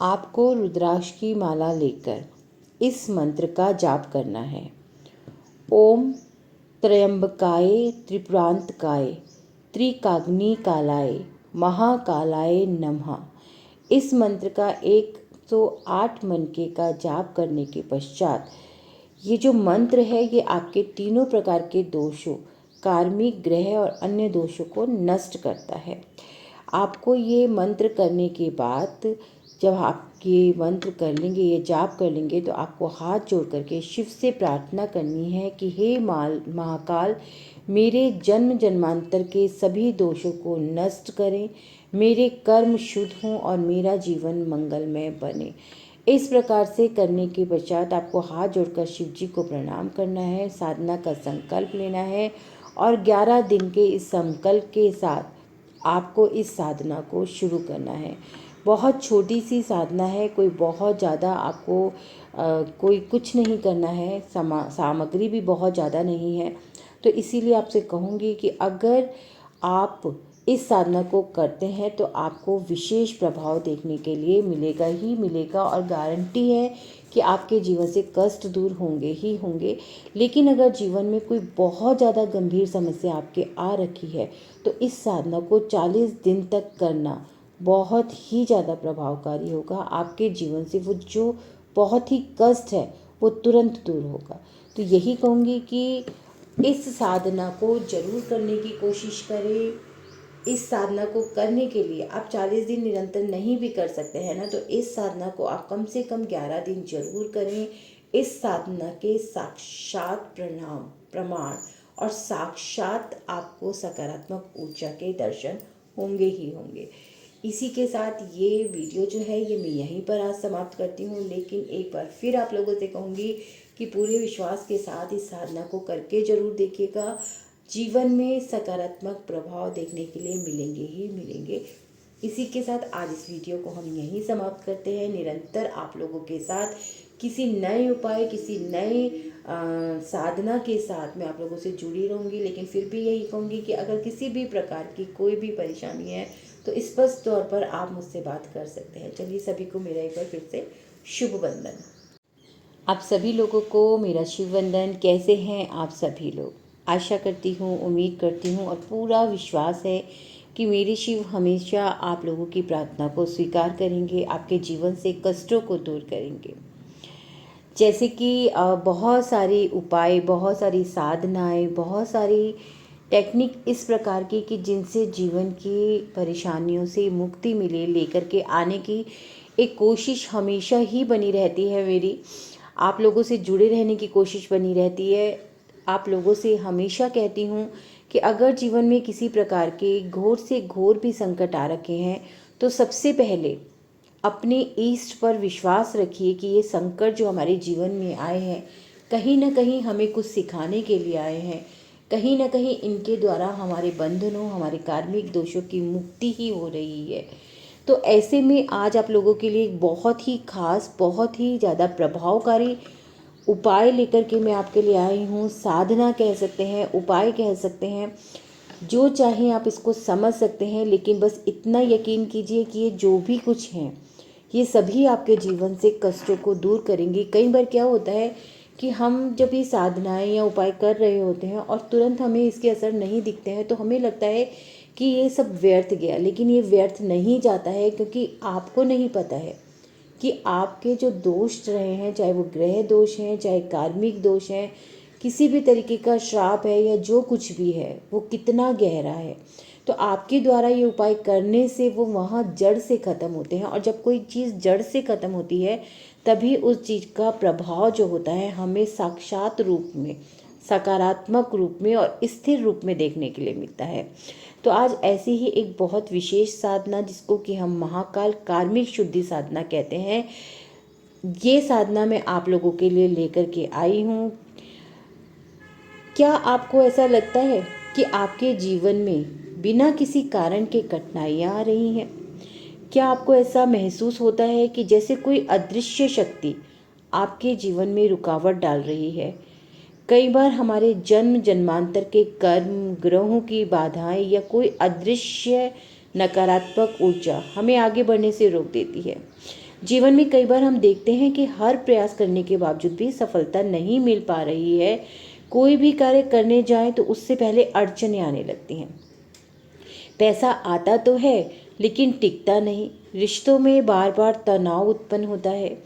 आपको रुद्राक्ष की माला लेकर इस मंत्र का जाप करना है। ओम त्र्यंबकाय त्रिपुरांतकाय त्रिकाग्निकालाय महाकालाय नमः। इस मंत्र का 108 मनके का जाप करने के पश्चात ये जो मंत्र है ये आपके तीनों प्रकार के दोषों, कार्मिक, ग्रह और अन्य दोषों को नष्ट करता है। आपको ये मंत्र करने के बाद जब आप ये मंत्र कर लेंगे, ये जाप कर लेंगे, तो आपको हाथ जोड़ करके शिव से प्रार्थना करनी है कि हे महाकाल, मेरे जन्म जन्मांतर के सभी दोषों को नष्ट करें, मेरे कर्म शुद्ध हों और मेरा जीवन मंगलमय बने। इस प्रकार से करने के पश्चात आपको हाथ जोड़कर शिव जी को प्रणाम करना है, साधना का संकल्प लेना है और 11 दिन के इस संकल्प के साथ आपको इस साधना को शुरू करना है। बहुत छोटी सी साधना है, कोई बहुत ज़्यादा आपको कोई कुछ नहीं करना है, सामग्री भी बहुत ज़्यादा नहीं है। तो इसीलिए आपसे कहूँगी कि अगर आप इस साधना को करते हैं तो आपको विशेष प्रभाव देखने के लिए मिलेगा ही मिलेगा और गारंटी है कि आपके जीवन से कष्ट दूर होंगे ही होंगे। लेकिन अगर जीवन में कोई बहुत ज़्यादा गंभीर समस्या आपके आ रखी है तो इस साधना को 40 दिन तक करना बहुत ही ज़्यादा प्रभावकारी होगा। आपके जीवन से वो जो बहुत ही कष्ट है वो तुरंत दूर होगा। तो यही कहूँगी कि इस साधना को जरूर करने की कोशिश करें। इस साधना को करने के लिए आप 40 दिन निरंतर नहीं भी कर सकते हैं ना, तो इस साधना को आप कम से कम 11 दिन जरूर करें। इस साधना के साक्षात प्रमाण और साक्षात आपको सकारात्मक ऊर्जा के दर्शन होंगे ही होंगे। इसी के साथ ये वीडियो जो है ये मैं यहीं पर आज समाप्त करती हूँ, लेकिन एक बार फिर आप लोगों से कहूँगी कि पूरे विश्वास के साथ इस साधना को करके ज़रूर देखिएगा। जीवन में सकारात्मक प्रभाव देखने के लिए मिलेंगे ही मिलेंगे। इसी के साथ आज इस वीडियो को हम यहीं समाप्त करते हैं। निरंतर आप लोगों के साथ किसी नए उपाय, किसी नए साधना के साथ मैं आप लोगों से जुड़ी रहूँगी। लेकिन फिर भी यही कहूँगी कि अगर किसी भी प्रकार की कोई भी परेशानी है तो स्पष्ट तौर पर आप मुझसे बात कर सकते हैं। चलिए सभी को मेरा एक बार फिर से शुभ वंदन। आप सभी लोगों को मेरा शुभ वंदन। कैसे हैं आप सभी लोग? आशा करती हूँ, उम्मीद करती हूँ और पूरा विश्वास है कि मेरे शिव हमेशा आप लोगों की प्रार्थना को स्वीकार करेंगे, आपके जीवन से कष्टों को दूर करेंगे। जैसे कि बहुत सारे उपाय, बहुत सारी साधनाएं, बहुत सारी टेक्निक इस प्रकार की कि जिनसे जीवन की परेशानियों से मुक्ति मिले, लेकर के आने की एक कोशिश हमेशा ही बनी रहती है मेरी। आप लोगों से जुड़े रहने की कोशिश बनी रहती है। आप लोगों से हमेशा कहती हूँ कि अगर जीवन में किसी प्रकार के घोर से घोर भी संकट आ रखे हैं तो सबसे पहले अपने ईष्ट पर विश्वास रखिए कि ये संकट जो हमारे जीवन में आए हैं कहीं ना कहीं हमें कुछ सिखाने के लिए आए हैं। कहीं ना कहीं इनके द्वारा हमारे बंधनों, हमारे कार्मिक दोषों की मुक्ति ही हो रही है। तो ऐसे में आज आप लोगों के लिए एक बहुत ही खास, बहुत ही ज़्यादा प्रभावकारी उपाय लेकर के मैं आपके लिए आई हूँ। साधना कह सकते हैं, उपाय कह सकते हैं, जो चाहें आप इसको समझ सकते हैं। लेकिन बस इतना यकीन कीजिए कि ये जो भी कुछ हैं ये सभी आपके जीवन से कष्टों को दूर करेंगी। कई बार क्या होता है कि हम जब ये साधनाएं या उपाय कर रहे होते हैं और तुरंत हमें इसके असर नहीं दिखते हैं तो हमें लगता है कि ये सब व्यर्थ गया। लेकिन ये व्यर्थ नहीं जाता है, क्योंकि आपको नहीं पता है कि आपके जो दोष रहे हैं, चाहे वो ग्रह दोष हैं, चाहे कार्मिक दोष हैं, किसी भी तरीके का श्राप है या जो कुछ भी है, वो कितना गहरा है। तो आपके द्वारा ये उपाय करने से वो वहाँ जड़ से ख़त्म होते हैं। और जब कोई चीज़ जड़ से ख़त्म होती है तभी उस चीज़ का प्रभाव जो होता है हमें साक्षात रूप में, सकारात्मक रूप में और स्थिर रूप में देखने के लिए मिलता है। तो आज ऐसी ही एक बहुत विशेष साधना, जिसको कि हम महाकाल कार्मिक शुद्धि साधना कहते हैं, ये साधना मैं आप लोगों के लिए लेकर के आई हूँ। क्या आपको ऐसा लगता है कि आपके जीवन में बिना किसी कारण के कठिनाइयाँ आ रही हैं? क्या आपको ऐसा महसूस होता है कि जैसे कोई अदृश्य शक्ति आपके जीवन में रुकावट डाल रही है? कई बार हमारे जन्म जन्मांतर के कर्म, ग्रहों की बाधाएं या कोई अदृश्य नकारात्मक ऊर्जा हमें आगे बढ़ने से रोक देती है। जीवन में कई बार हम देखते हैं कि हर प्रयास करने के बावजूद भी सफलता नहीं मिल पा रही है। कोई भी कार्य करने जाएं तो उससे पहले अड़चनें आने लगती हैं। पैसा आता तो है लेकिन टिकता नहीं। रिश्तों में बार बार तनाव उत्पन्न होता है।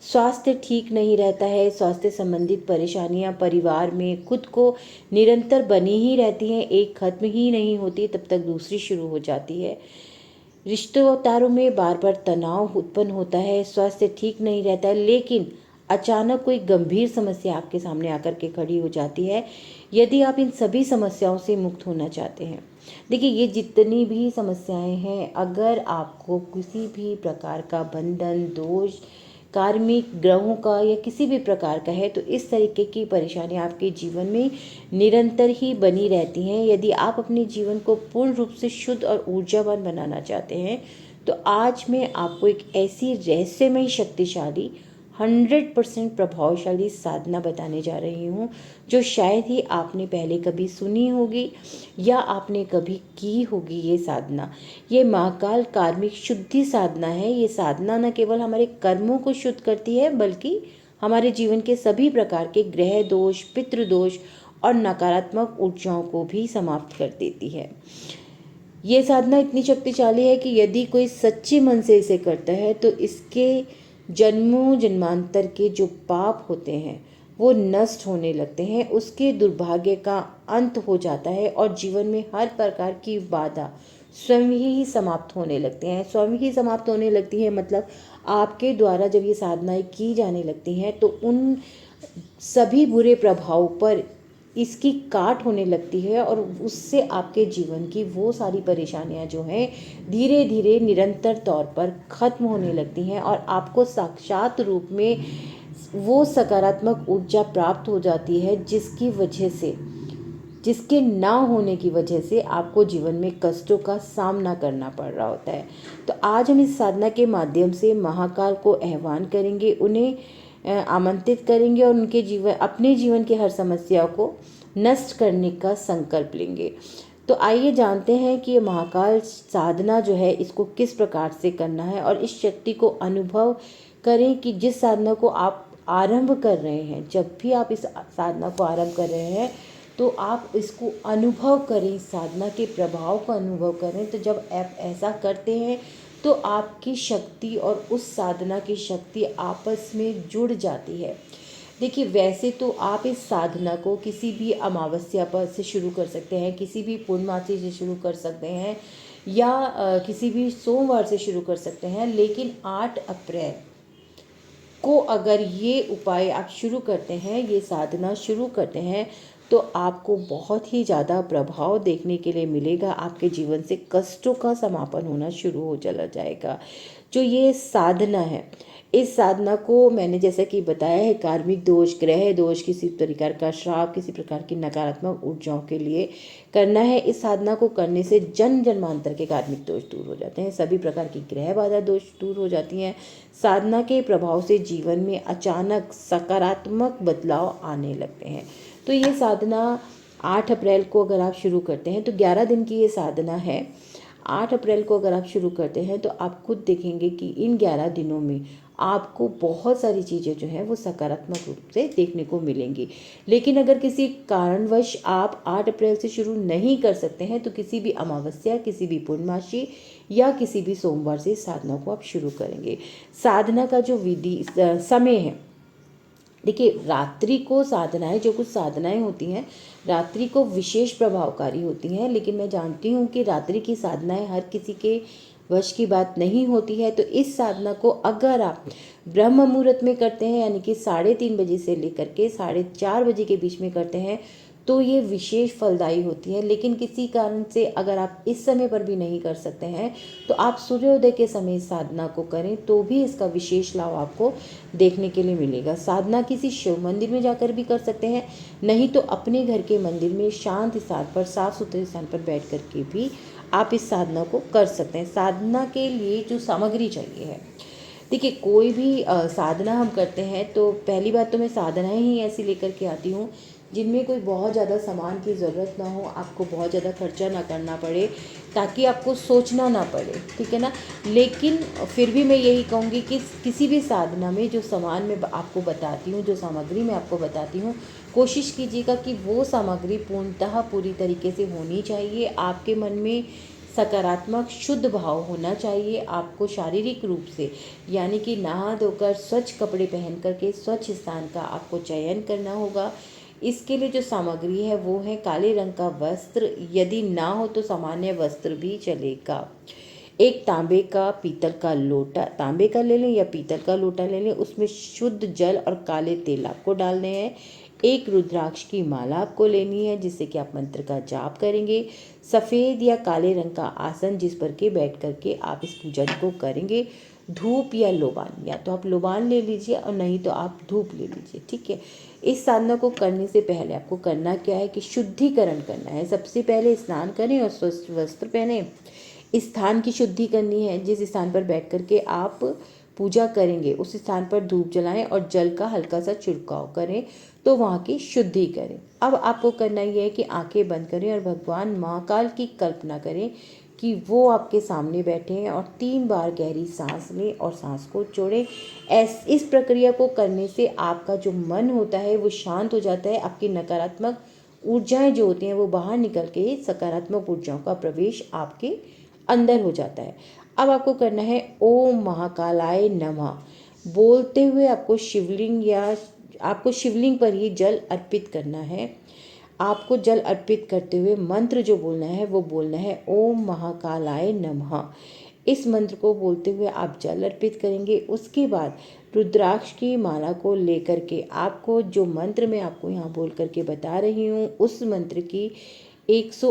स्वास्थ्य ठीक नहीं रहता है। स्वास्थ्य संबंधित परेशानियां परिवार में खुद को निरंतर बनी ही रहती हैं, एक खत्म ही नहीं होती, तब तक दूसरी शुरू हो जाती है। रिश्तेदारों में बार बार तनाव उत्पन्न होता है। स्वास्थ्य ठीक नहीं रहता है, लेकिन अचानक कोई गंभीर समस्या आपके सामने आकर के खड़ी हो जाती है। यदि आप इन सभी समस्याओं से मुक्त होना चाहते हैं, देखिए ये जितनी भी समस्याएं हैं, अगर आपको किसी भी प्रकार का बंधन, दोष, कार्मिक ग्रहों का या किसी भी प्रकार का है, तो इस तरीके की परेशानियां आपके जीवन में निरंतर ही बनी रहती हैं। यदि आप अपने जीवन को पूर्ण रूप से शुद्ध और ऊर्जावान बनाना चाहते हैं, तो आज मैं आपको एक ऐसी रहस्यमय, शक्तिशाली, 100% प्रभावशाली साधना बताने जा रही हूँ, जो शायद ही आपने पहले कभी सुनी होगी या आपने कभी की होगी। ये साधना, ये महाकाल कार्मिक शुद्धि साधना है। ये साधना न केवल हमारे कर्मों को शुद्ध करती है, बल्कि हमारे जीवन के सभी प्रकार के ग्रह दोष, पितृदोष और नकारात्मक ऊर्जाओं को भी समाप्त कर देती है। ये साधना इतनी शक्तिशाली है कि यदि कोई सच्चे मन से इसे करता है, तो इसके जन्मों जन्मांतर के जो पाप होते हैं वो नष्ट होने लगते हैं। उसके दुर्भाग्य का अंत हो जाता है और जीवन में हर प्रकार की बाधा स्वयं ही समाप्त होने लगते हैं। स्वयं ही समाप्त होने लगती है मतलब आपके द्वारा जब ये साधनाएं की जाने लगती हैं, तो उन सभी बुरे प्रभाव पर इसकी काट होने लगती है और उससे आपके जीवन की वो सारी परेशानियां जो हैं, धीरे धीरे निरंतर तौर पर खत्म होने लगती हैं और आपको साक्षात रूप में वो सकारात्मक ऊर्जा प्राप्त हो जाती है, जिसकी वजह से, जिसके ना होने की वजह से आपको जीवन में कष्टों का सामना करना पड़ रहा होता है। तो आज हम इस साधना के माध्यम से महाकाल को आह्वान करेंगे, उन्हें आमंत्रित करेंगे और उनके जीवन, अपने जीवन की हर समस्या को नष्ट करने का संकल्प लेंगे। तो आइए जानते हैं कि ये महाकाल साधना जो है, इसको किस प्रकार से करना है और इस शक्ति को अनुभव करें कि जिस साधना को आप आरंभ कर रहे हैं, जब भी आप इस साधना को आरंभ कर रहे हैं, तो आप इसको अनुभव करें, इस साधना के प्रभाव को अनुभव करें। तो जब आप ऐसा करते हैं, तो आपकी शक्ति और उस साधना की शक्ति आपस में जुड़ जाती है। देखिए, वैसे तो आप इस साधना को किसी भी अमावस्या पर से शुरू कर सकते हैं, किसी भी पूर्णमासी से शुरू कर सकते हैं या किसी भी सोमवार से शुरू कर सकते हैं, लेकिन 8 अप्रैल को अगर ये उपाय आप शुरू करते हैं, ये साधना शुरू करते हैं, तो आपको बहुत ही ज़्यादा प्रभाव देखने के लिए मिलेगा। आपके जीवन से कष्टों का समापन होना शुरू हो चला जाएगा। जो ये साधना है, इस साधना को मैंने जैसा कि बताया है, कार्मिक दोष, ग्रह दोष, किसी प्रकार का श्राप, किसी प्रकार की नकारात्मक ऊर्जाओं के लिए करना है। इस साधना को करने से जन्म जन्मांतर के कार्मिक दोष दूर हो जाते हैं, सभी प्रकार की ग्रह बाधा दोष दूर हो जाती हैं। साधना के प्रभाव से जीवन में अचानक सकारात्मक बदलाव आने लगते हैं। तो ये साधना 8 अप्रैल को अगर आप शुरू करते हैं, तो 11 दिन की ये साधना है। 8 अप्रैल को अगर आप शुरू करते हैं, तो आप खुद देखेंगे कि इन 11 दिनों में आपको बहुत सारी चीज़ें जो हैं वो सकारात्मक रूप से देखने को मिलेंगी। लेकिन अगर किसी कारणवश आप 8 अप्रैल से शुरू नहीं कर सकते हैं, तो किसी भी अमावस्या, किसी भी पूर्णमासी या किसी भी सोमवार से इस साधना को आप शुरू करेंगे। साधना का जो विधि समय है, देखिए, रात्रि को साधनाएं, जो कुछ साधनाएं होती हैं रात्रि को विशेष प्रभावकारी होती हैं, लेकिन मैं जानती हूँ कि रात्रि की साधनाएं हर किसी के वश की बात नहीं होती है। तो इस साधना को अगर आप ब्रह्म मुहूर्त में करते हैं, यानी कि 3:30 बजे से लेकर के 4:30 बजे के बीच में करते हैं, तो ये विशेष फलदायी होती है। लेकिन किसी कारण से अगर आप इस समय पर भी नहीं कर सकते हैं, तो आप सूर्योदय के समय इस साधना को करें, तो भी इसका विशेष लाभ आपको देखने के लिए मिलेगा। साधना किसी शिव मंदिर में जाकर भी कर सकते हैं, नहीं तो अपने घर के मंदिर में शांत स्थान पर, साफ सुथरे स्थान पर बैठ कर के भी आप इस साधना को कर सकते हैं। साधना के लिए जो सामग्री चाहिए है, देखिए, कोई भी साधना हम करते हैं, तो पहली बात तो मैं साधनाएं ही ऐसी लेकर के आती हूँ जिनमें कोई बहुत ज़्यादा सामान की ज़रूरत ना हो, आपको बहुत ज़्यादा खर्चा ना करना पड़े, ताकि आपको सोचना ना पड़े, ठीक है ना। लेकिन फिर भी मैं यही कहूँगी कि किसी भी साधना में जो सामान मैं आपको बताती हूँ, जो सामग्री मैं आपको बताती हूँ, कोशिश कीजिएगा कि वो सामग्री पूर्णतः पूरी तरीके से होनी चाहिए। आपके मन में सकारात्मक शुद्ध भाव होना चाहिए। आपको शारीरिक रूप से, यानी कि नहा धोकर स्वच्छ कपड़े पहन करके स्वच्छ स्थान का आपको चयन करना होगा। इसके लिए जो सामग्री है वो है काले रंग का वस्त्र, यदि ना हो तो सामान्य वस्त्र भी चलेगा। एक तांबे का पीतल का लोटा, तांबे का ले लें या पीतल का लोटा ले लें, उसमें शुद्ध जल और काले तेल आपको डालने हैं। एक रुद्राक्ष की माला आपको लेनी है, जिससे कि आप मंत्र का जाप करेंगे। सफ़ेद या काले रंग का आसन जिस पर के बैठ करके आप इस पूजन को करेंगे। धूप या लोबान, या तो आप लोबान ले लीजिए और नहीं तो आप धूप ले लीजिए, ठीक है। इस साधना को करने से पहले आपको करना क्या है कि शुद्धिकरण करना है। सबसे पहले स्नान करें और स्वच्छ वस्त्र पहने। स्थान की शुद्धि करनी है। जिस स्थान पर बैठ करके आप पूजा करेंगे उस स्थान पर धूप जलाएं और जल का हल्का सा छिड़काव करें, तो वहाँ की शुद्धि करें। अब आपको करना ये है कि आंखें बंद करें और भगवान महाकाल की कल्पना करें कि वो आपके सामने बैठे हैं, और 3 बार गहरी सांस लें और सांस को छोड़ें। इस प्रक्रिया को करने से आपका जो मन होता है वो शांत हो जाता है। आपकी नकारात्मक ऊर्जाएं जो होती हैं वो बाहर निकल के सकारात्मक ऊर्जाओं का प्रवेश आपके अंदर हो जाता है। अब आपको करना है ओम महाकालाय नमः बोलते हुए आपको शिवलिंग पर ही जल अर्पित करना है। आपको जल अर्पित करते हुए मंत्र जो बोलना है वो बोलना है ओम महाकालाय नमः। इस मंत्र को बोलते हुए आप जल अर्पित करेंगे। उसके बाद रुद्राक्ष की माला को लेकर के आपको जो मंत्र मैं आपको यहाँ बोल करके बता रही हूँ, उस मंत्र की 108